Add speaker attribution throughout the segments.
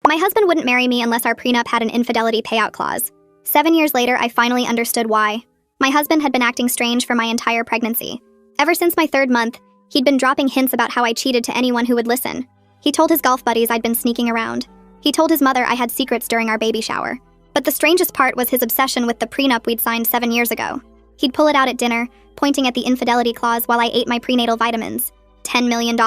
Speaker 1: My husband wouldn't marry me unless our prenup had an infidelity payout clause. 7 years later, I finally understood why. My husband had been acting strange for my entire pregnancy. Ever since my 3rd month, he'd been dropping hints about how I cheated to anyone who would listen. He told his golf buddies I'd been sneaking around. He told his mother I had secrets during our baby shower. But the strangest part was his obsession with the prenup we'd signed 7 years ago. He'd pull it out at dinner, pointing at the infidelity clause while I ate my prenatal vitamins. $10 million,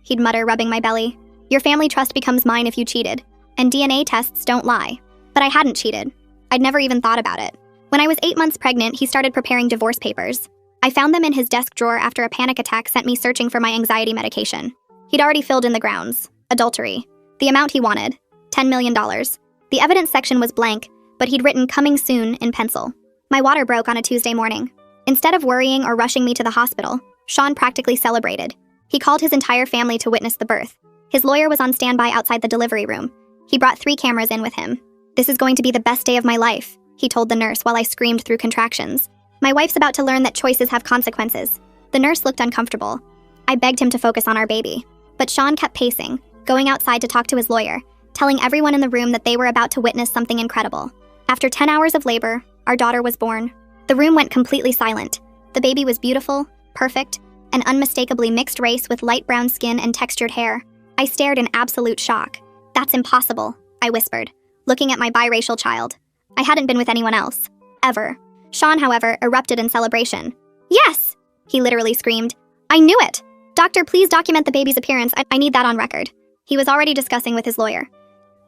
Speaker 1: he'd mutter, rubbing my belly. Your family trust becomes mine if you cheated. And DNA tests don't lie. But I hadn't cheated. I'd never even thought about it. When I was 8 months pregnant, he started preparing divorce papers. I found them in his desk drawer after a panic attack sent me searching for my anxiety medication. He'd already filled in the grounds. Adultery. The amount he wanted. $10 million. The evidence section was blank, but he'd written "coming soon" in pencil. My water broke on a Tuesday morning. Instead of worrying or rushing me to the hospital, Sean practically celebrated. He called his entire family to witness the birth. His lawyer was on standby outside the delivery room. He brought 3 cameras in with him. "This is going to be the best day of my life," he told the nurse while I screamed through contractions. "My wife's about to learn that choices have consequences." The nurse looked uncomfortable. I begged him to focus on our baby. But Sean kept pacing, going outside to talk to his lawyer, telling everyone in the room that they were about to witness something incredible. After 10 hours of labor, our daughter was born. The room went completely silent. The baby was beautiful, perfect, and unmistakably mixed race with light brown skin and textured hair. I stared in absolute shock. "That's impossible," I whispered, looking at my biracial child. I hadn't been with anyone else. Ever. Sean, however, erupted in celebration. "Yes!" he literally screamed. "I knew it! Doctor, please document the baby's appearance. I need that on record." He was already discussing with his lawyer.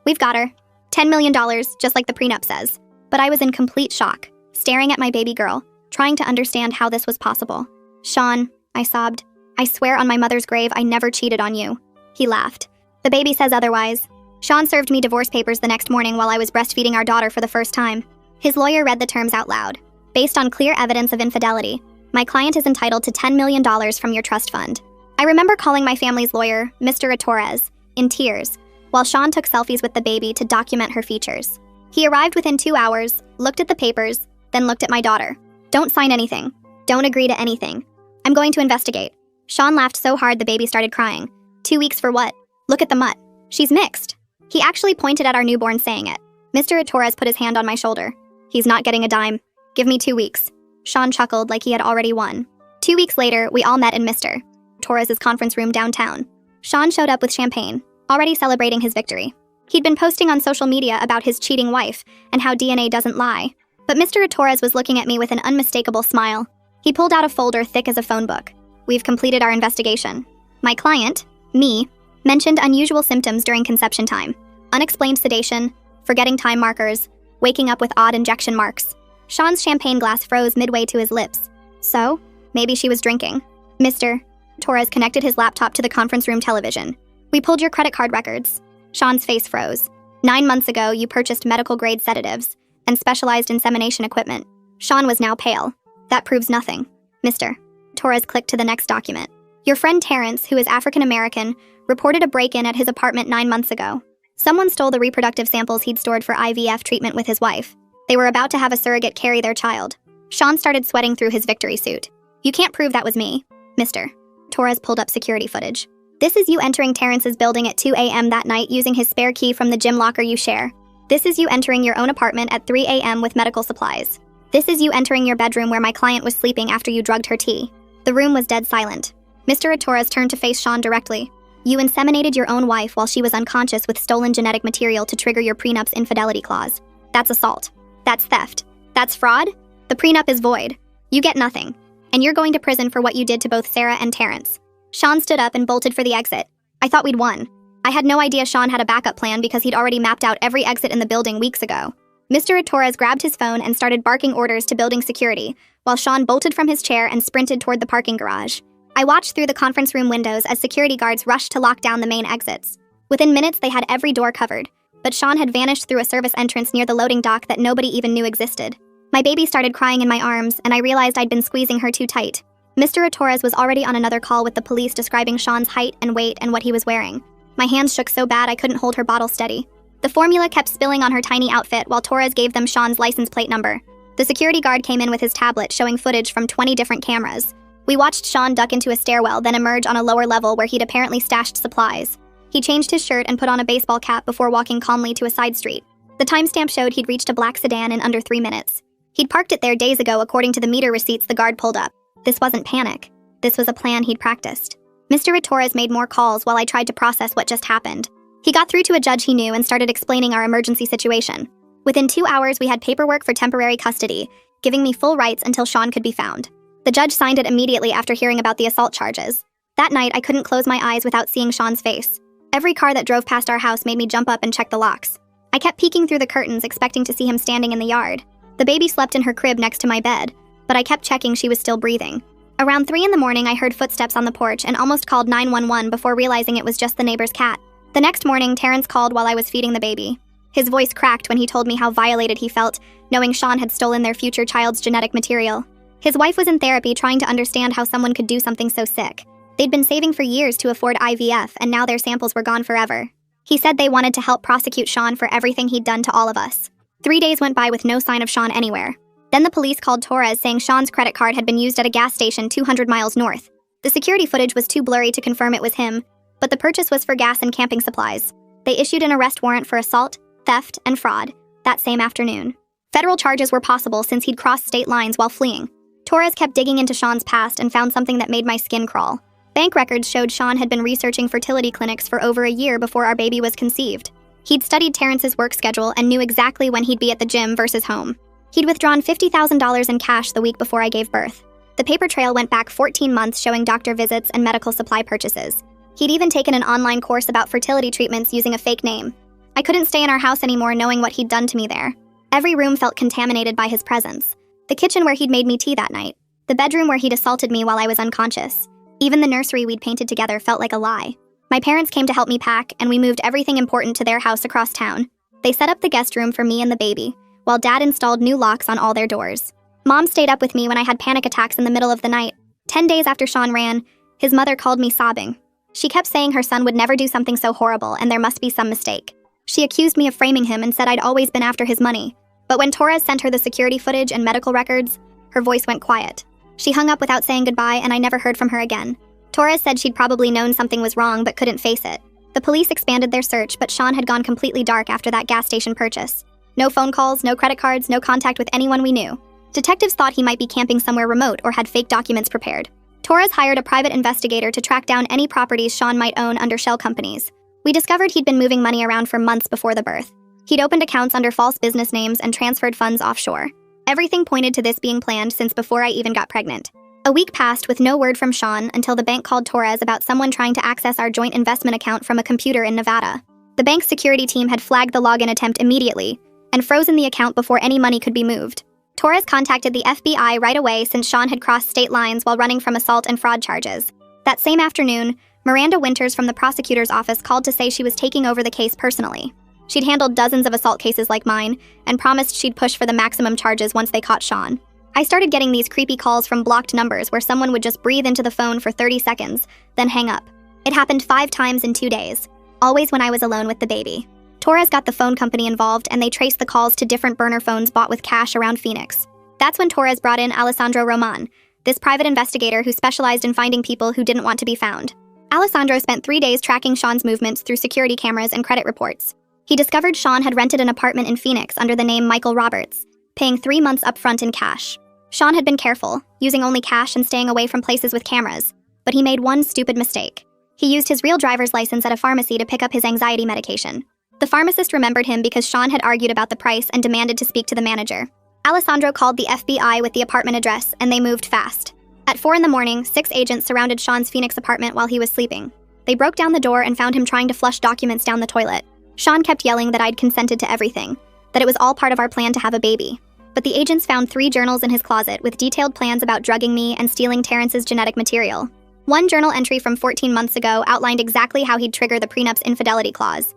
Speaker 1: "We've got her. $10 million, just like the prenup says." But I was in complete shock, staring at my baby girl, trying to understand how this was possible. "Sean," I sobbed, "I swear on my mother's grave I never cheated on you." He laughed. "The baby says otherwise." Sean served me divorce papers the next morning while I was breastfeeding our daughter for the first time. His lawyer read the terms out loud. "Based on clear evidence of infidelity, my client is entitled to $10 million from your trust fund." I remember calling my family's lawyer, Mr. Torres, in tears, while Sean took selfies with the baby to document her features. He arrived within 2 hours, looked at the papers, then looked at my daughter. "Don't sign anything. Don't agree to anything. I'm going to investigate." Sean laughed so hard the baby started crying. 2 weeks for what? Look at the mutt. She's mixed. He actually pointed at our newborn saying it. Mr. Torres put his hand on my shoulder. "He's not getting a dime. Give me 2 weeks." Sean chuckled like he had already won. 2 weeks later, we all met in Mr. Torres' conference room downtown. Sean showed up with champagne, already celebrating his victory. He'd been posting on social media about his cheating wife and how DNA doesn't lie. But Mr. Torres was looking at me with an unmistakable smile. He pulled out a folder thick as a phone book. "We've completed our investigation. My client, me, mentioned unusual symptoms during conception time. Unexplained sedation, forgetting time markers, waking up with odd injection marks." Sean's champagne glass froze midway to his lips. "So, maybe she was drinking." Mr. Torres connected his laptop to the conference room television. "We pulled your credit card records." Sean's face froze. 9 months ago, you purchased medical-grade sedatives and specialized insemination equipment." Sean was now pale. "That proves nothing." Mr. Torres clicked to the next document. "Your friend Terrence, who is African-American, reported a break-in at his apartment 9 months ago. Someone stole the reproductive samples he'd stored for IVF treatment with his wife. They were about to have a surrogate carry their child." Sean started sweating through his victory suit. "You can't prove that was me." Mr. Torres pulled up security footage. "This is you entering Terrence's building at 2 a.m. that night using his spare key from the gym locker you share. This is you entering your own apartment at 3 a.m. with medical supplies. This is you entering your bedroom where my client was sleeping after you drugged her tea." The room was dead silent. Mr. Torres turned to face Sean directly. "You inseminated your own wife while she was unconscious with stolen genetic material to trigger your prenup's infidelity clause. That's assault. That's theft. That's fraud. The prenup is void. You get nothing. And you're going to prison for what you did to both Sarah and Terrence." Sean stood up and bolted for the exit. I thought we'd won. I had no idea Sean had a backup plan because he'd already mapped out every exit in the building weeks ago. Mr. Torres grabbed his phone and started barking orders to building security, while Sean bolted from his chair and sprinted toward the parking garage. I watched through the conference room windows as security guards rushed to lock down the main exits. Within minutes, they had every door covered, but Sean had vanished through a service entrance near the loading dock that nobody even knew existed. My baby started crying in my arms, and I realized I'd been squeezing her too tight. Mr. Torres was already on another call with the police describing Sean's height and weight and what he was wearing. My hands shook so bad I couldn't hold her bottle steady. The formula kept spilling on her tiny outfit while Torres gave them Sean's license plate number. The security guard came in with his tablet showing footage from 20 different cameras. We watched Sean duck into a stairwell, then emerge on a lower level where he'd apparently stashed supplies. He changed his shirt and put on a baseball cap before walking calmly to a side street. The timestamp showed he'd reached a black sedan in under 3 minutes. He'd parked it there days ago according to the meter receipts the guard pulled up. This wasn't panic. This was a plan he'd practiced. Mr. Torres made more calls while I tried to process what just happened. He got through to a judge he knew and started explaining our emergency situation. Within 2 hours, we had paperwork for temporary custody, giving me full rights until Sean could be found. The judge signed it immediately after hearing about the assault charges. That night, I couldn't close my eyes without seeing Sean's face. Every car that drove past our house made me jump up and check the locks. I kept peeking through the curtains, expecting to see him standing in the yard. The baby slept in her crib next to my bed, but I kept checking she was still breathing. Around 3 in the morning, I heard footsteps on the porch and almost called 911 before realizing it was just the neighbor's cat. The next morning, Terrence called while I was feeding the baby. His voice cracked when he told me how violated he felt, knowing Sean had stolen their future child's genetic material. His wife was in therapy trying to understand how someone could do something so sick. They'd been saving for years to afford IVF, and now their samples were gone forever. He said they wanted to help prosecute Sean for everything he'd done to all of us. 3 days went by with no sign of Sean anywhere. Then the police called Torres saying Sean's credit card had been used at a gas station 200 miles north. The security footage was too blurry to confirm it was him, but the purchase was for gas and camping supplies. They issued an arrest warrant for assault, theft, and fraud that same afternoon. Federal charges were possible since he'd crossed state lines while fleeing. Torres kept digging into Sean's past and found something that made my skin crawl. Bank records showed Sean had been researching fertility clinics for over a year before our baby was conceived. He'd studied Terrence's work schedule and knew exactly when he'd be at the gym versus home. He'd withdrawn $50,000 in cash the week before I gave birth. The paper trail went back 14 months showing doctor visits and medical supply purchases. He'd even taken an online course about fertility treatments using a fake name. I couldn't stay in our house anymore knowing what he'd done to me there. Every room felt contaminated by his presence. The kitchen where he'd made me tea that night. The bedroom where he'd assaulted me while I was unconscious. Even the nursery we'd painted together felt like a lie. My parents came to help me pack, and we moved everything important to their house across town. They set up the guest room for me and the baby, while Dad installed new locks on all their doors. Mom stayed up with me when I had panic attacks in the middle of the night. 10 days after Sean ran, his mother called me sobbing. She kept saying her son would never do something so horrible and there must be some mistake. She accused me of framing him and said I'd always been after his money. But when Torres sent her the security footage and medical records, her voice went quiet. She hung up without saying goodbye, and I never heard from her again. Torres said she'd probably known something was wrong but couldn't face it. The police expanded their search, but Sean had gone completely dark after that gas station purchase. No phone calls, no credit cards, no contact with anyone we knew. Detectives thought he might be camping somewhere remote or had fake documents prepared. Torres hired a private investigator to track down any properties Sean might own under shell companies. We discovered he'd been moving money around for months before the birth. He'd opened accounts under false business names and transferred funds offshore. Everything pointed to this being planned since before I even got pregnant. A week passed with no word from Sean until the bank called Torres about someone trying to access our joint investment account from a computer in Nevada. The bank's security team had flagged the login attempt immediately and frozen the account before any money could be moved. Torres contacted the FBI right away since Sean had crossed state lines while running from assault and fraud charges. That same afternoon, Miranda Winters from the prosecutor's office called to say she was taking over the case personally. She'd handled dozens of assault cases like mine and promised she'd push for the maximum charges once they caught Sean. I started getting these creepy calls from blocked numbers where someone would just breathe into the phone for 30 seconds, then hang up. It happened 5 times in 2 days, always when I was alone with the baby. Torres got the phone company involved and they traced the calls to different burner phones bought with cash around Phoenix. That's when Torres brought in Alessandro Roman, this private investigator who specialized in finding people who didn't want to be found. Alessandro spent 3 days tracking Sean's movements through security cameras and credit reports. He discovered Sean had rented an apartment in Phoenix under the name Michael Roberts, paying 3 months upfront in cash. Sean had been careful, using only cash and staying away from places with cameras, but he made one stupid mistake. He used his real driver's license at a pharmacy to pick up his anxiety medication. The pharmacist remembered him because Sean had argued about the price and demanded to speak to the manager. Alessandro called the FBI with the apartment address, and they moved fast. At 4 in the morning, 6 agents surrounded Sean's Phoenix apartment while he was sleeping. They broke down the door and found him trying to flush documents down the toilet. Sean kept yelling that I'd consented to everything, that it was all part of our plan to have a baby. But the agents found 3 journals in his closet with detailed plans about drugging me and stealing Terrence's genetic material. One journal entry from 14 months ago outlined exactly how he'd trigger the prenup's infidelity clause.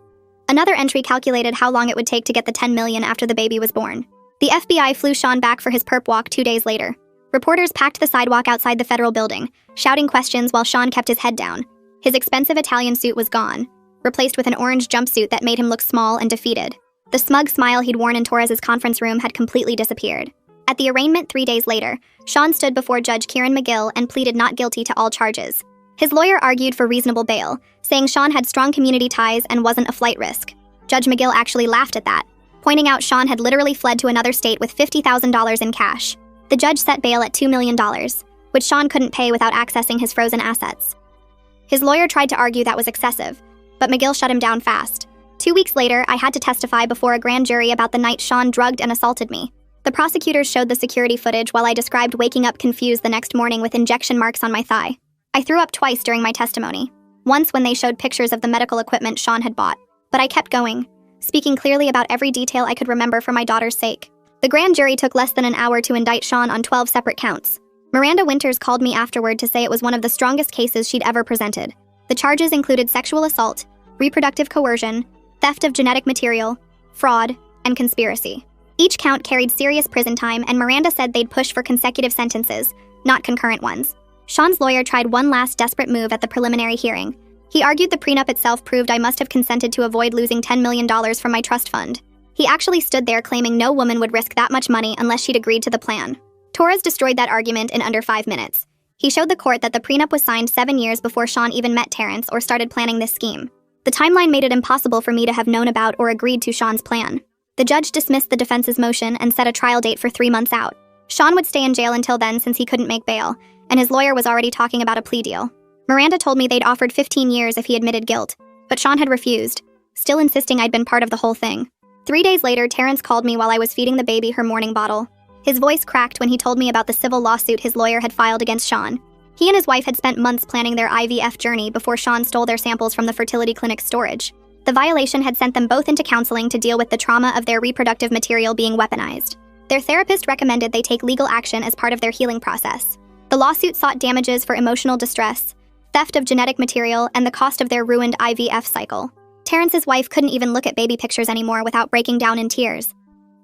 Speaker 1: Another entry calculated how long it would take to get the $10 million after the baby was born. The FBI flew Sean back for his perp walk 2 days later. Reporters packed the sidewalk outside the federal building, shouting questions while Sean kept his head down. His expensive Italian suit was gone, replaced with an orange jumpsuit that made him look small and defeated. The smug smile he'd worn in Torres's conference room had completely disappeared. At the arraignment 3 days later, Sean stood before Judge Kieran McGill and pleaded not guilty to all charges. His lawyer argued for reasonable bail, saying Sean had strong community ties and wasn't a flight risk. Judge McGill actually laughed at that, pointing out Sean had literally fled to another state with $50,000 in cash. The judge set bail at $2 million, which Sean couldn't pay without accessing his frozen assets. His lawyer tried to argue that was excessive, but McGill shut him down fast. 2 weeks later, I had to testify before a grand jury about the night Sean drugged and assaulted me. The prosecutors showed the security footage while I described waking up confused the next morning with injection marks on my thigh. I threw up twice during my testimony. Once when they showed pictures of the medical equipment Sean had bought. But I kept going, speaking clearly about every detail I could remember for my daughter's sake. The grand jury took less than an hour to indict Sean on 12 separate counts. Miranda Winters called me afterward to say it was one of the strongest cases she'd ever presented. The charges included sexual assault, reproductive coercion, theft of genetic material, fraud, and conspiracy. Each count carried serious prison time, and Miranda said they'd push for consecutive sentences, not concurrent ones. Sean's lawyer tried one last desperate move at the preliminary hearing. He argued the prenup itself proved I must have consented to avoid losing $10 million from my trust fund. He actually stood there claiming no woman would risk that much money unless she'd agreed to the plan. Torres destroyed that argument in under 5 minutes. He showed the court that the prenup was signed 7 years before Sean even met Terrence or started planning this scheme. The timeline made it impossible for me to have known about or agreed to Sean's plan. The judge dismissed the defense's motion and set a trial date for 3 months out. Sean would stay in jail until then since he couldn't make bail, and his lawyer was already talking about a plea deal. Miranda told me they'd offered 15 years if he admitted guilt, but Sean had refused, still insisting I'd been part of the whole thing. 3 days later, Terrence called me while I was feeding the baby her morning bottle. His voice cracked when he told me about the civil lawsuit his lawyer had filed against Sean. He and his wife had spent months planning their IVF journey before Sean stole their samples from the fertility clinic's storage. The violation had sent them both into counseling to deal with the trauma of their reproductive material being weaponized. Their therapist recommended they take legal action as part of their healing process. The lawsuit sought damages for emotional distress, theft of genetic material, and the cost of their ruined IVF cycle. Terrence's wife couldn't even look at baby pictures anymore without breaking down in tears.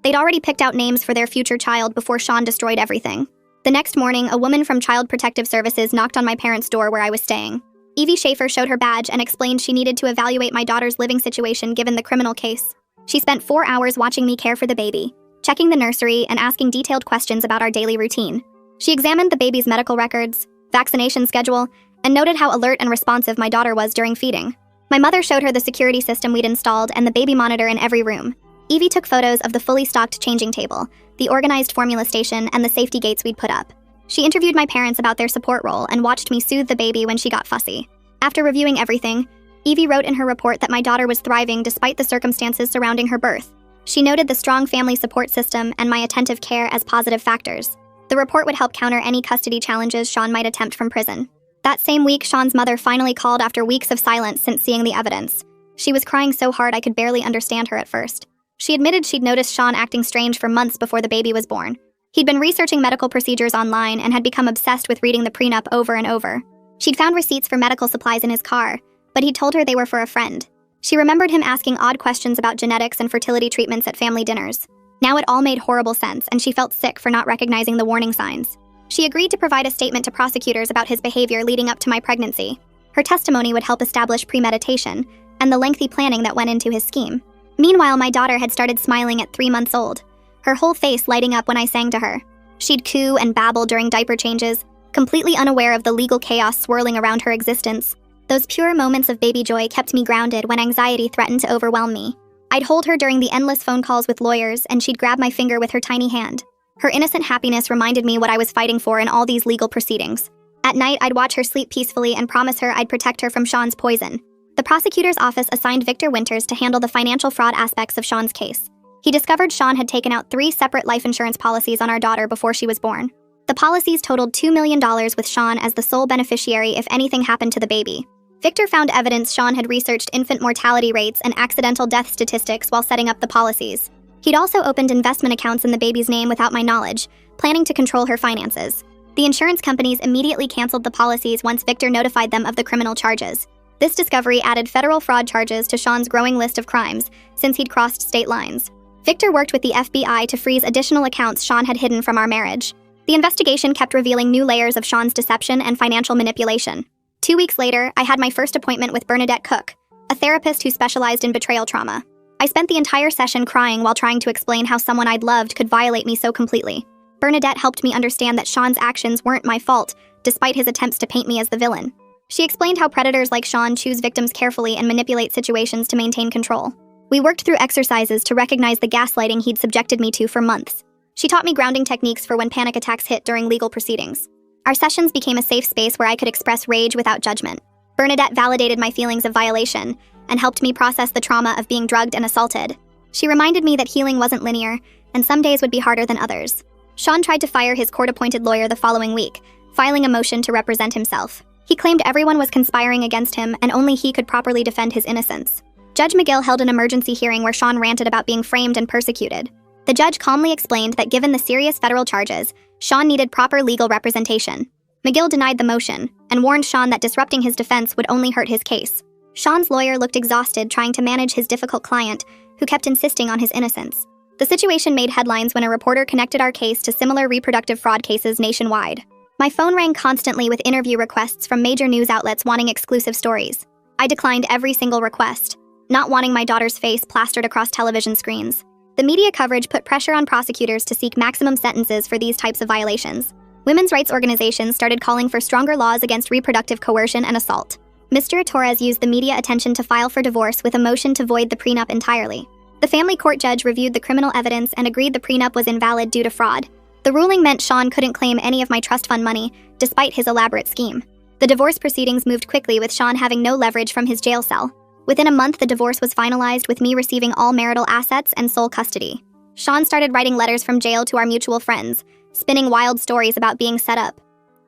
Speaker 1: They'd already picked out names for their future child before Sean destroyed everything. The next morning, a woman from Child Protective Services knocked on my parents' door where I was staying. Evie Schaefer showed her badge and explained she needed to evaluate my daughter's living situation given the criminal case. She spent 4 hours watching me care for the baby, checking the nursery, and asking detailed questions about our daily routine. She examined the baby's medical records, vaccination schedule, and noted how alert and responsive my daughter was during feeding. My mother showed her the security system we'd installed and the baby monitor in every room. Evie took photos of the fully stocked changing table, the organized formula station, and the safety gates we'd put up. She interviewed my parents about their support role and watched me soothe the baby when she got fussy. After reviewing everything, Evie wrote in her report that my daughter was thriving despite the circumstances surrounding her birth. She noted the strong family support system and my attentive care as positive factors. The report would help counter any custody challenges Sean might attempt from prison. That same week, Sean's mother finally called after weeks of silence since seeing the evidence. She was crying so hard I could barely understand her at first. She admitted she'd noticed Sean acting strange for months before the baby was born. He'd been researching medical procedures online and had become obsessed with reading the prenup over and over. She'd found receipts for medical supplies in his car, but he'd told her they were for a friend. She remembered him asking odd questions about genetics and fertility treatments at family dinners. Now it all made horrible sense, and she felt sick for not recognizing the warning signs. She agreed to provide a statement to prosecutors about his behavior leading up to my pregnancy. Her testimony would help establish premeditation and the lengthy planning that went into his scheme. Meanwhile, my daughter had started smiling at 3 months old, her whole face lighting up when I sang to her. She'd coo and babble during diaper changes, completely unaware of the legal chaos swirling around her existence. Those pure moments of baby joy kept me grounded when anxiety threatened to overwhelm me. I'd hold her during the endless phone calls with lawyers, and she'd grab my finger with her tiny hand. Her innocent happiness reminded me what I was fighting for in all these legal proceedings. At night, I'd watch her sleep peacefully and promise her I'd protect her from Sean's poison. The prosecutor's office assigned Victor Winters to handle the financial fraud aspects of Sean's case. He discovered Sean had taken out 3 separate life insurance policies on our daughter before she was born. The policies totaled $2 million with Sean as the sole beneficiary if anything happened to the baby. Victor found evidence Sean had researched infant mortality rates and accidental death statistics while setting up the policies. He'd also opened investment accounts in the baby's name without my knowledge, planning to control her finances. The insurance companies immediately canceled the policies once Victor notified them of the criminal charges. This discovery added federal fraud charges to Sean's growing list of crimes, since he'd crossed state lines. Victor worked with the FBI to freeze additional accounts Sean had hidden from our marriage. The investigation kept revealing new layers of Sean's deception and financial manipulation. 2 weeks later, I had my first appointment with Bernadette Cook, a therapist who specialized in betrayal trauma. I spent the entire session crying while trying to explain how someone I'd loved could violate me so completely. Bernadette helped me understand that Sean's actions weren't my fault, despite his attempts to paint me as the villain. She explained how predators like Sean choose victims carefully and manipulate situations to maintain control. We worked through exercises to recognize the gaslighting he'd subjected me to for months. She taught me grounding techniques for when panic attacks hit during legal proceedings. Our sessions became a safe space where I could express rage without judgment. Bernadette validated my feelings of violation and helped me process the trauma of being drugged and assaulted. She reminded me that healing wasn't linear, and some days would be harder than others. Sean tried to fire his court-appointed lawyer the following week, filing a motion to represent himself. He claimed everyone was conspiring against him and only he could properly defend his innocence. Judge McGill held an emergency hearing where Sean ranted about being framed and persecuted. The judge calmly explained that given the serious federal charges, Sean needed proper legal representation. McGill denied the motion and warned Sean that disrupting his defense would only hurt his case. Sean's lawyer looked exhausted trying to manage his difficult client, who kept insisting on his innocence. The situation made headlines when a reporter connected our case to similar reproductive fraud cases nationwide. My phone rang constantly with interview requests from major news outlets wanting exclusive stories. I declined every single request, not wanting my daughter's face plastered across television screens. The media coverage put pressure on prosecutors to seek maximum sentences for these types of violations. Women's rights organizations started calling for stronger laws against reproductive coercion and assault. Mr. Torres used the media attention to file for divorce with a motion to void the prenup entirely. The family court judge reviewed the criminal evidence and agreed the prenup was invalid due to fraud. The ruling meant Sean couldn't claim any of my trust fund money, despite his elaborate scheme. The divorce proceedings moved quickly with Sean having no leverage from his jail cell. Within a month, the divorce was finalized with me receiving all marital assets and sole custody. Sean started writing letters from jail to our mutual friends, spinning wild stories about being set up.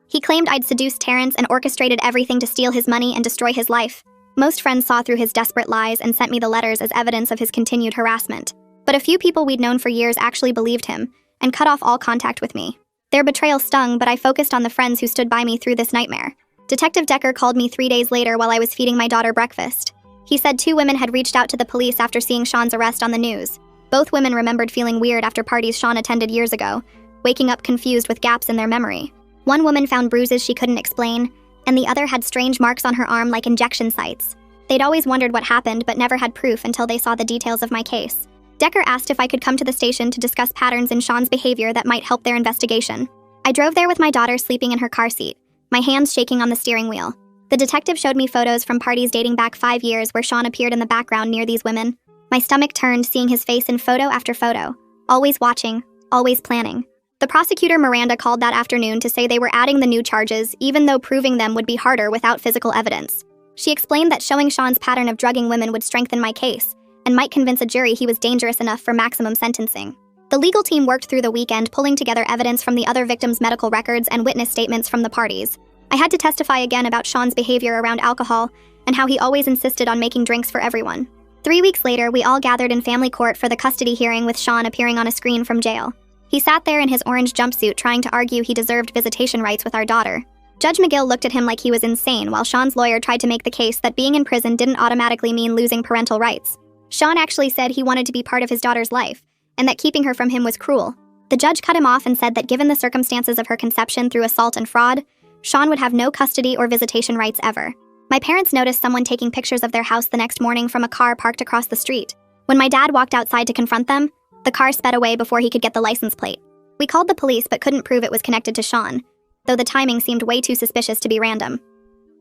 Speaker 1: He claimed I'd seduced Terrence and orchestrated everything to steal his money and destroy his life. Most friends saw through his desperate lies and sent me the letters as evidence of his continued harassment. But a few people we'd known for years actually believed him and cut off all contact with me. Their betrayal stung, but I focused on the friends who stood by me through this nightmare. Detective Decker called me 3 days later while I was feeding my daughter breakfast. He said 2 women had reached out to the police after seeing Sean's arrest on the news. Both women remembered feeling weird after parties Sean attended years ago, waking up confused with gaps in their memory. One woman found bruises she couldn't explain, and the other had strange marks on her arm like injection sites. They'd always wondered what happened but never had proof until they saw the details of my case. Decker asked if I could come to the station to discuss patterns in Sean's behavior that might help their investigation. I drove there with my daughter sleeping in her car seat, my hands shaking on the steering wheel. The detective showed me photos from parties dating back 5 years where Sean appeared in the background near these women. My stomach turned seeing his face in photo after photo, always watching, always planning. The prosecutor Miranda called that afternoon to say they were adding the new charges, even though proving them would be harder without physical evidence. She explained that showing Sean's pattern of drugging women would strengthen my case, and might convince a jury he was dangerous enough for maximum sentencing. The legal team worked through the weekend pulling together evidence from the other victims' medical records and witness statements from the parties. I had to testify again about Sean's behavior around alcohol and how he always insisted on making drinks for everyone. 3 weeks later, we all gathered in family court for the custody hearing with Sean appearing on a screen from jail. He sat there in his orange jumpsuit trying to argue he deserved visitation rights with our daughter. Judge McGill looked at him like he was insane while Sean's lawyer tried to make the case that being in prison didn't automatically mean losing parental rights. Sean actually said he wanted to be part of his daughter's life, and that keeping her from him was cruel. The judge cut him off and said that given the circumstances of her conception through assault and fraud, Sean would have no custody or visitation rights ever. My parents noticed someone taking pictures of their house the next morning from a car parked across the street. When my dad walked outside to confront them, the car sped away before he could get the license plate. We called the police but couldn't prove it was connected to Sean, though the timing seemed way too suspicious to be random.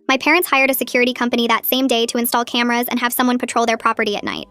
Speaker 1: My parents hired a security company that same day to install cameras and have someone patrol their property at night.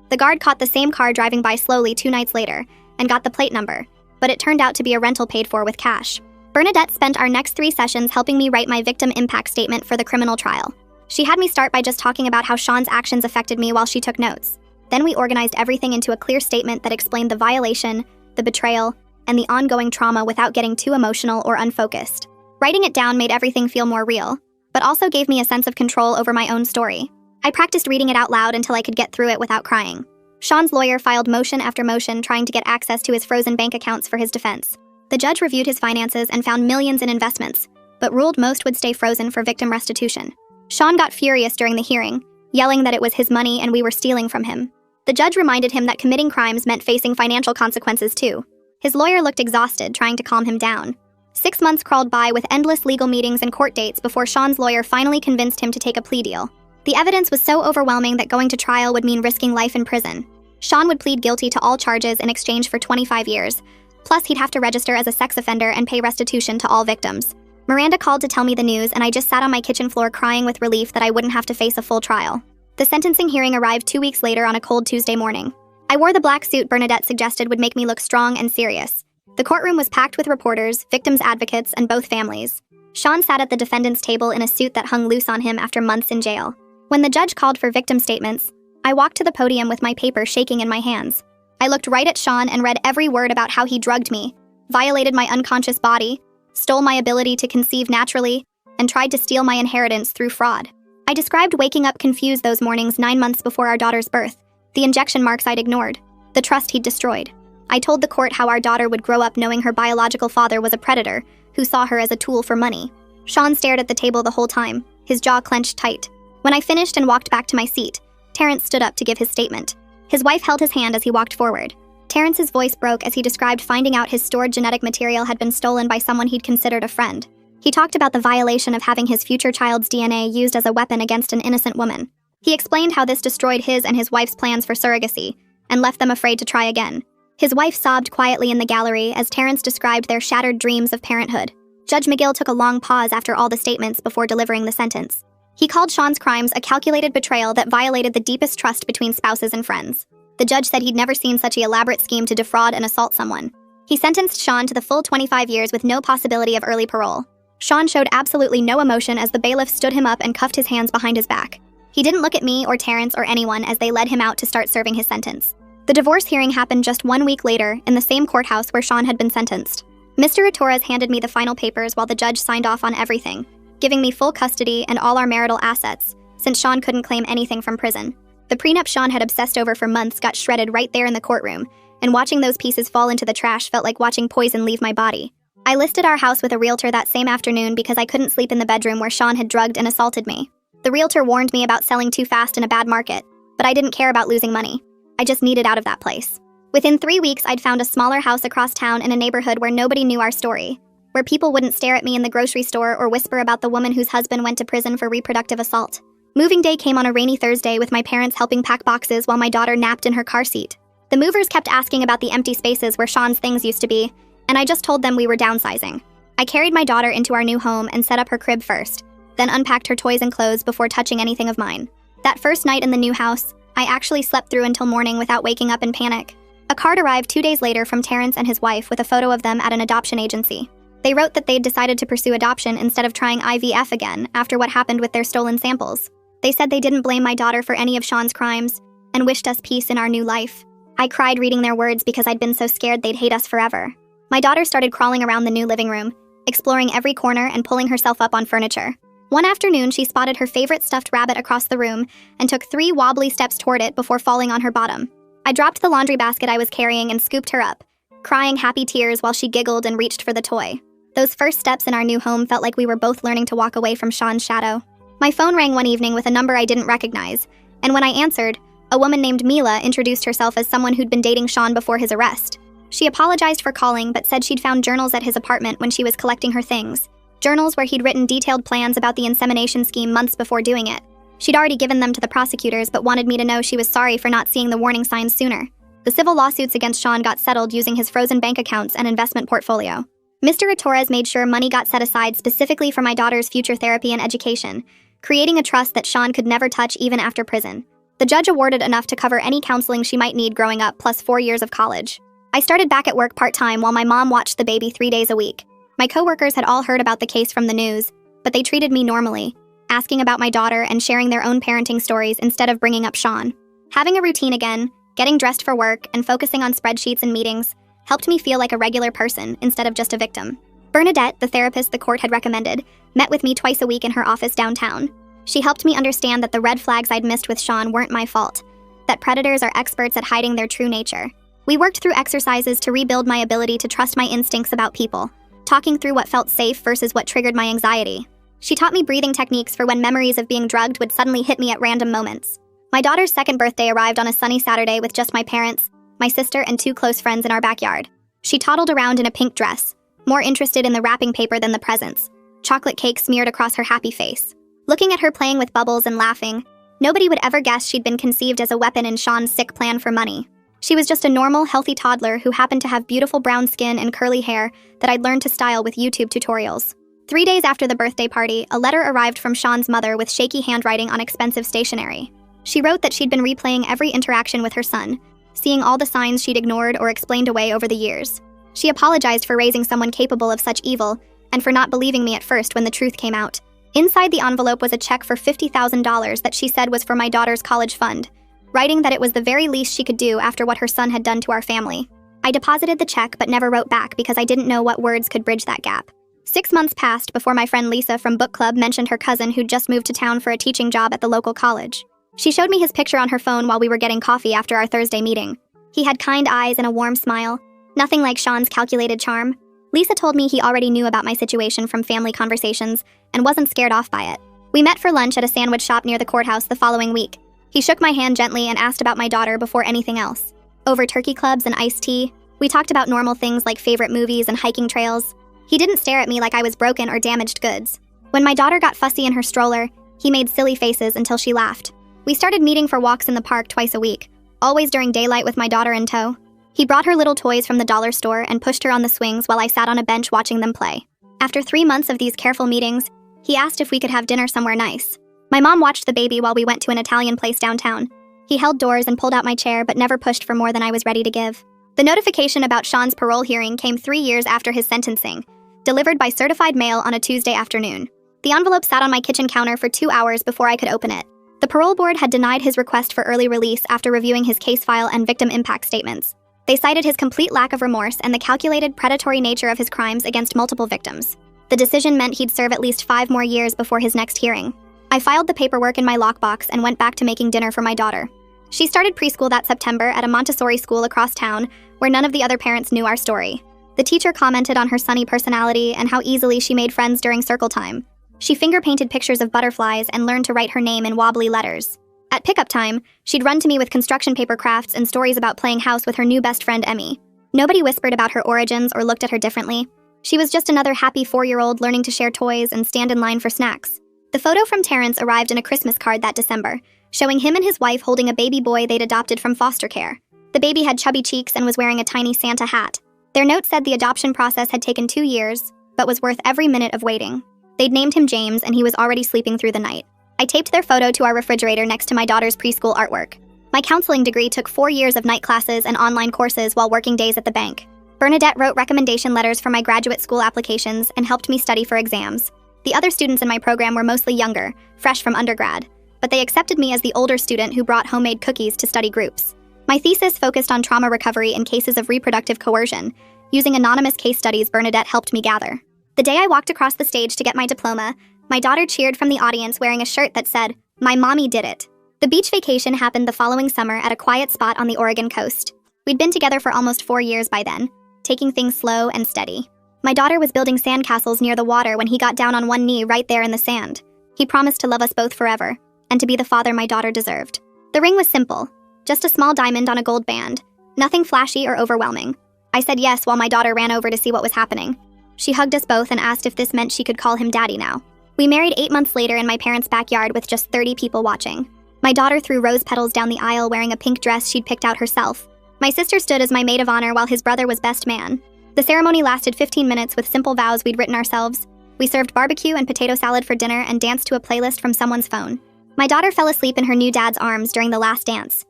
Speaker 1: The guard caught the same car driving by slowly 2 nights later and got the plate number, but it turned out to be a rental paid for with cash. Bernadette spent our next 3 sessions helping me write my victim impact statement for the criminal trial. She had me start by just talking about how Sean's actions affected me while she took notes. Then we organized everything into a clear statement that explained the violation, the betrayal, and the ongoing trauma without getting too emotional or unfocused. Writing it down made everything feel more real, but also gave me a sense of control over my own story. I practiced reading it out loud until I could get through it without crying. Sean's lawyer filed motion after motion trying to get access to his frozen bank accounts for his defense. The judge reviewed his finances and found millions in investments, but ruled most would stay frozen for victim restitution. Sean got furious during the hearing, yelling that it was his money and we were stealing from him. The judge reminded him that committing crimes meant facing financial consequences too. His lawyer looked exhausted, trying to calm him down. 6 months crawled by with endless legal meetings and court dates before Sean's lawyer finally convinced him to take a plea deal. The evidence was so overwhelming that going to trial would mean risking life in prison. Sean would plead guilty to all charges in exchange for 25 years. Plus, he'd have to register as a sex offender and pay restitution to all victims. Miranda called to tell me the news, and I just sat on my kitchen floor crying with relief that I wouldn't have to face a full trial. The sentencing hearing arrived 2 weeks later on a cold Tuesday morning. I wore the black suit Bernadette suggested would make me look strong and serious. The courtroom was packed with reporters, victims' advocates, and both families. Sean sat at the defendant's table in a suit that hung loose on him after months in jail. When the judge called for victim statements, I walked to the podium with my paper shaking in my hands. I looked right at Sean and read every word about how he drugged me, violated my unconscious body, stole my ability to conceive naturally, and tried to steal my inheritance through fraud. I described waking up confused those mornings 9 months before our daughter's birth, the injection marks I'd ignored, the trust he'd destroyed. I told the court how our daughter would grow up knowing her biological father was a predator who saw her as a tool for money. Sean stared at the table the whole time, his jaw clenched tight. When I finished and walked back to my seat, Terrence stood up to give his statement. His wife held his hand as he walked forward. Terrence's voice broke as he described finding out his stored genetic material had been stolen by someone he'd considered a friend. He talked about the violation of having his future child's DNA used as a weapon against an innocent woman. He explained how this destroyed his and his wife's plans for surrogacy and left them afraid to try again. His wife sobbed quietly in the gallery as Terrence described their shattered dreams of parenthood. Judge McGill took a long pause after all the statements before delivering the sentence. He called Sean's crimes a calculated betrayal that violated the deepest trust between spouses and friends. The judge said he'd never seen such an elaborate scheme to defraud and assault someone. He sentenced Sean to the full 25 years with no possibility of early parole. Sean showed absolutely no emotion as the bailiff stood him up and cuffed his hands behind his back. He didn't look at me or Terrence or anyone as they led him out to start serving his sentence. The divorce hearing happened just 1 week later in the same courthouse where Sean had been sentenced. Mr. Torres handed me the final papers while the judge signed off on everything, giving me full custody and all our marital assets, since Sean couldn't claim anything from prison. The prenup Sean had obsessed over for months got shredded right there in the courtroom, and watching those pieces fall into the trash felt like watching poison leave my body. I listed our house with a realtor that same afternoon because I couldn't sleep in the bedroom where Sean had drugged and assaulted me. The realtor warned me about selling too fast in a bad market, but I didn't care about losing money. I just needed out of that place. Within 3 weeks, I'd found a smaller house across town in a neighborhood where nobody knew our story, where people wouldn't stare at me in the grocery store or whisper about the woman whose husband went to prison for reproductive assault. Moving day came on a rainy Thursday with my parents helping pack boxes while my daughter napped in her car seat. The movers kept asking about the empty spaces where Sean's things used to be, and I just told them we were downsizing. I carried my daughter into our new home and set up her crib first, then unpacked her toys and clothes before touching anything of mine. That first night in the new house, I actually slept through until morning without waking up in panic. A card arrived 2 days later from Terrence and his wife with a photo of them at an adoption agency. They wrote that they'd decided to pursue adoption instead of trying IVF again after what happened with their stolen samples. They said they didn't blame my daughter for any of Sean's crimes and wished us peace in our new life. I cried reading their words because I'd been so scared they'd hate us forever. My daughter started crawling around the new living room, exploring every corner and pulling herself up on furniture. One afternoon, she spotted her favorite stuffed rabbit across the room and took 3 wobbly steps toward it before falling on her bottom. I dropped the laundry basket I was carrying and scooped her up, crying happy tears while she giggled and reached for the toy. Those first steps in our new home felt like we were both learning to walk away from Sean's shadow. My phone rang one evening with a number I didn't recognize, and when I answered, a woman named Mila introduced herself as someone who'd been dating Sean before his arrest. She apologized for calling but said she'd found journals at his apartment when she was collecting her things. Journals where he'd written detailed plans about the insemination scheme months before doing it. She'd already given them to the prosecutors but wanted me to know she was sorry for not seeing the warning signs sooner. The civil lawsuits against Sean got settled using his frozen bank accounts and investment portfolio. Mr. Torres made sure money got set aside specifically for my daughter's future therapy and education, creating a trust that Sean could never touch even after prison. The judge awarded enough to cover any counseling she might need growing up plus 4 years of college. I started back at work part-time while my mom watched the baby 3 days a week. My coworkers had all heard about the case from the news, but they treated me normally, asking about my daughter and sharing their own parenting stories instead of bringing up Sean. Having a routine again, getting dressed for work, and focusing on spreadsheets and meetings helped me feel like a regular person instead of just a victim. Bernadette, the therapist the court had recommended, met with me twice a week in her office downtown. She helped me understand that the red flags I'd missed with Sean weren't my fault, that predators are experts at hiding their true nature. We worked through exercises to rebuild my ability to trust my instincts about people, talking through what felt safe versus what triggered my anxiety. She taught me breathing techniques for when memories of being drugged would suddenly hit me at random moments. My daughter's second birthday arrived on a sunny Saturday with just my parents, my sister, and 2 close friends in our backyard. She toddled around in a pink dress, more interested in the wrapping paper than the presents, chocolate cake smeared across her happy face. Looking at her playing with bubbles and laughing, nobody would ever guess she'd been conceived as a weapon in Sean's sick plan for money. She was just a normal, healthy toddler who happened to have beautiful brown skin and curly hair that I'd learned to style with YouTube tutorials. 3 days after the birthday party, a letter arrived from Sean's mother with shaky handwriting on expensive stationery. She wrote that she'd been replaying every interaction with her son, seeing all the signs she'd ignored or explained away over the years. She apologized for raising someone capable of such evil, and for not believing me at first when the truth came out. Inside the envelope was a check for $50,000 that she said was for my daughter's college fund, writing that it was the very least she could do after what her son had done to our family. I deposited the check but never wrote back because I didn't know what words could bridge that gap. 6 months passed before my friend Lisa from book club mentioned her cousin who'd just moved to town for a teaching job at the local college. She showed me his picture on her phone while we were getting coffee after our Thursday meeting. He had kind eyes and a warm smile, nothing like Sean's calculated charm. Lisa told me he already knew about my situation from family conversations and wasn't scared off by it. We met for lunch at a sandwich shop near the courthouse the following week. He shook my hand gently and asked about my daughter before anything else. Over turkey clubs and iced tea, we talked about normal things like favorite movies and hiking trails. He didn't stare at me like I was broken or damaged goods. When my daughter got fussy in her stroller, he made silly faces until she laughed. We started meeting for walks in the park twice a week, always during daylight with my daughter in tow. He brought her little toys from the dollar store and pushed her on the swings while I sat on a bench watching them play. After 3 months of these careful meetings, he asked if we could have dinner somewhere nice. My mom watched the baby while we went to an Italian place downtown. He held doors and pulled out my chair but never pushed for more than I was ready to give. The notification about Sean's parole hearing came 3 years after his sentencing, delivered by certified mail on a Tuesday afternoon. The envelope sat on my kitchen counter for 2 hours before I could open it. The parole board had denied his request for early release after reviewing his case file and victim impact statements. They cited his complete lack of remorse and the calculated predatory nature of his crimes against multiple victims. The decision meant he'd serve at least 5 more years before his next hearing. I filed the paperwork in my lockbox and went back to making dinner for my daughter. She started preschool that September at a Montessori school across town where none of the other parents knew our story. The teacher commented on her sunny personality and how easily she made friends during circle time. She finger-painted pictures of butterflies and learned to write her name in wobbly letters. At pickup time, she'd run to me with construction paper crafts and stories about playing house with her new best friend Emmy. Nobody whispered about her origins or looked at her differently. She was just another happy 4-year-old learning to share toys and stand in line for snacks. The photo from Terrence arrived in a Christmas card that December, showing him and his wife holding a baby boy they'd adopted from foster care. The baby had chubby cheeks and was wearing a tiny Santa hat. Their note said the adoption process had taken 2 years, but was worth every minute of waiting. They'd named him James, and he was already sleeping through the night. I taped their photo to our refrigerator next to my daughter's preschool artwork. My counseling degree took 4 years of night classes and online courses while working days at the bank. Bernadette wrote recommendation letters for my graduate school applications and helped me study for exams. The other students in my program were mostly younger, fresh from undergrad, but they accepted me as the older student who brought homemade cookies to study groups. My thesis focused on trauma recovery in cases of reproductive coercion, using anonymous case studies Bernadette helped me gather. The day I walked across the stage to get my diploma, my daughter cheered from the audience wearing a shirt that said, "My mommy did it." The beach vacation happened the following summer at a quiet spot on the Oregon coast. We'd been together for almost 4 years by then, taking things slow and steady. My daughter was building sandcastles near the water when he got down on one knee right there in the sand. He promised to love us both forever, and to be the father my daughter deserved. The ring was simple, just a small diamond on a gold band, nothing flashy or overwhelming. I said yes while my daughter ran over to see what was happening. She hugged us both and asked if this meant she could call him daddy now. We married 8 months later in my parents' backyard with just 30 people watching. My daughter threw rose petals down the aisle wearing a pink dress she'd picked out herself. My sister stood as my maid of honor while his brother was best man. The ceremony lasted 15 minutes with simple vows we'd written ourselves. We served barbecue and potato salad for dinner and danced to a playlist from someone's phone. My daughter fell asleep in her new dad's arms during the last dance.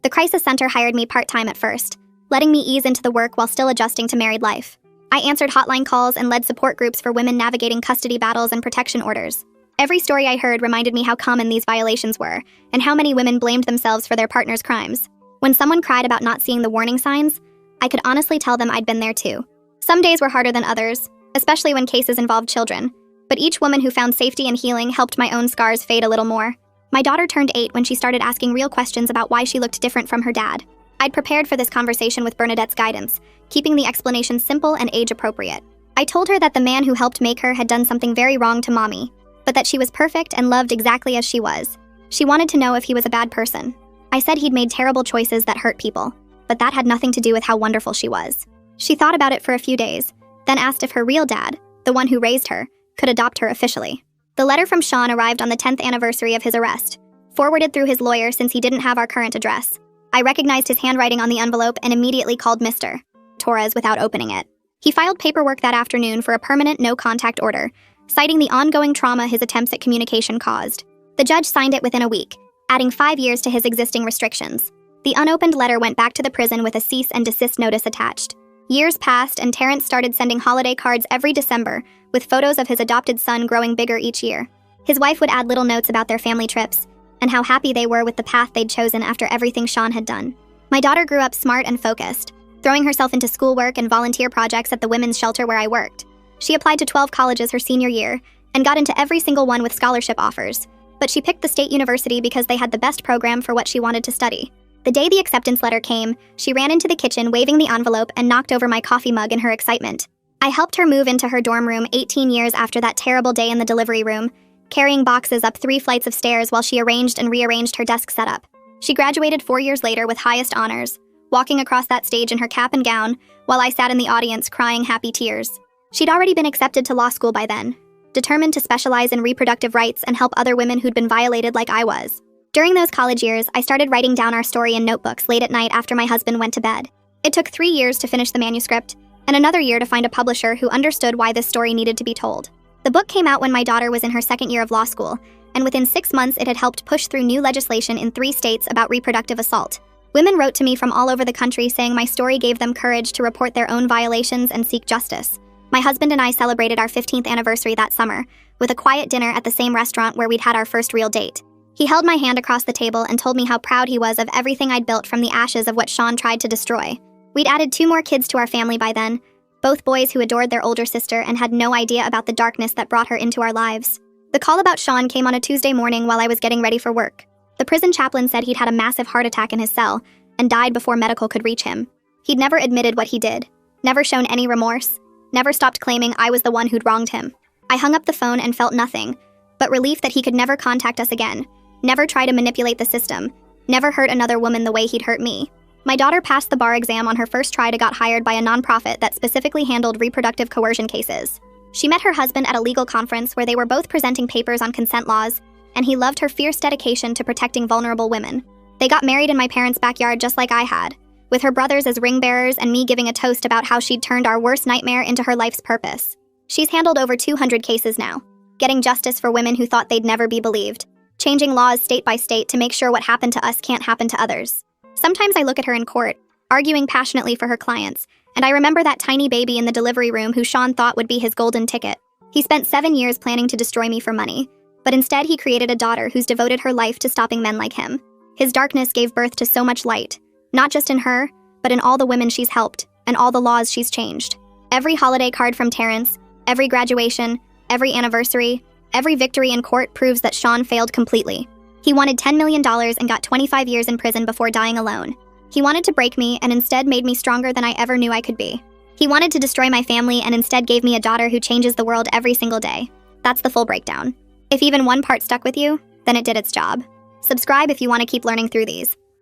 Speaker 1: The crisis center hired me part-time at first, letting me ease into the work while still adjusting to married life. I answered hotline calls and led support groups for women navigating custody battles and protection orders. Every story I heard reminded me how common these violations were, and how many women blamed themselves for their partner's crimes. When someone cried about not seeing the warning signs, I could honestly tell them I'd been there too. Some days were harder than others, especially when cases involved children, but each woman who found safety and healing helped my own scars fade a little more. My daughter turned 8 when she started asking real questions about why she looked different from her dad. I'd prepared for this conversation with Bernadette's guidance, keeping the explanation simple and age-appropriate. I told her that the man who helped make her had done something very wrong to Mommy, but that she was perfect and loved exactly as she was. She wanted to know if he was a bad person. I said he'd made terrible choices that hurt people, but that had nothing to do with how wonderful she was. She thought about it for a few days, then asked if her real dad, the one who raised her, could adopt her officially. The letter from Sean arrived on the 10th anniversary of his arrest, forwarded through his lawyer since he didn't have our current address. I recognized his handwriting on the envelope and immediately called Mr. Torres without opening it. He filed paperwork that afternoon for a permanent no-contact order, citing the ongoing trauma his attempts at communication caused. The judge signed it within a week, adding 5 years to his existing restrictions. The unopened letter went back to the prison with a cease and desist notice attached. Years passed, and Terrence started sending holiday cards every December, with photos of his adopted son growing bigger each year. His wife would add little notes about their family trips, and how happy they were with the path they'd chosen after everything Sean had done. My daughter grew up smart and focused, throwing herself into schoolwork and volunteer projects at the women's shelter where I worked. She applied to 12 colleges her senior year, and got into every single one with scholarship offers, but she picked the state university because they had the best program for what she wanted to study. The day the acceptance letter came, she ran into the kitchen waving the envelope and knocked over my coffee mug in her excitement. I helped her move into her dorm room 18 years after that terrible day in the delivery room, carrying boxes up 3 flights of stairs while she arranged and rearranged her desk setup. She graduated 4 years later with highest honors, walking across that stage in her cap and gown, while I sat in the audience crying happy tears. She'd already been accepted to law school by then, determined to specialize in reproductive rights and help other women who'd been violated like I was. During those college years, I started writing down our story in notebooks late at night after my husband went to bed. It took 3 years to finish the manuscript, and another year to find a publisher who understood why this story needed to be told. The book came out when my daughter was in her 2nd year of law school, and within 6 months it had helped push through new legislation in 3 states about reproductive assault. Women wrote to me from all over the country saying my story gave them courage to report their own violations and seek justice. My husband and I celebrated our 15th anniversary that summer, with a quiet dinner at the same restaurant where we'd had our first real date. He held my hand across the table and told me how proud he was of everything I'd built from the ashes of what Sean tried to destroy. We'd added 2 more kids to our family by then, both boys who adored their older sister and had no idea about the darkness that brought her into our lives. The call about Sean came on a Tuesday morning while I was getting ready for work. The prison chaplain said he'd had a massive heart attack in his cell and died before medical could reach him. He'd never admitted what he did, never shown any remorse, never stopped claiming I was the one who'd wronged him. I hung up the phone and felt nothing, but relief that he could never contact us again, never try to manipulate the system, never hurt another woman the way he'd hurt me. My daughter passed the bar exam on her first try and got hired by a nonprofit that specifically handled reproductive coercion cases. She met her husband at a legal conference where they were both presenting papers on consent laws, and he loved her fierce dedication to protecting vulnerable women. They got married in my parents' backyard just like I had, with her brothers as ring bearers and me giving a toast about how she'd turned our worst nightmare into her life's purpose. She's handled over 200 cases now, getting justice for women who thought they'd never be believed, changing laws state by state to make sure what happened to us can't happen to others. Sometimes I look at her in court, arguing passionately for her clients, and I remember that tiny baby in the delivery room who Sean thought would be his golden ticket. He spent 7 years planning to destroy me for money, but instead he created a daughter who's devoted her life to stopping men like him. His darkness gave birth to so much light, not just in her, but in all the women she's helped, and all the laws she's changed. Every holiday card from Terrence, every graduation, every anniversary, every victory in court proves that Sean failed completely. He wanted $10 million and got 25 years in prison before dying alone. He wanted to break me and instead made me stronger than I ever knew I could be. He wanted to destroy my family and instead gave me a daughter who changes the world every single day. That's the full breakdown. If even one part stuck with you, then it did its job. Subscribe if you want to keep learning through these.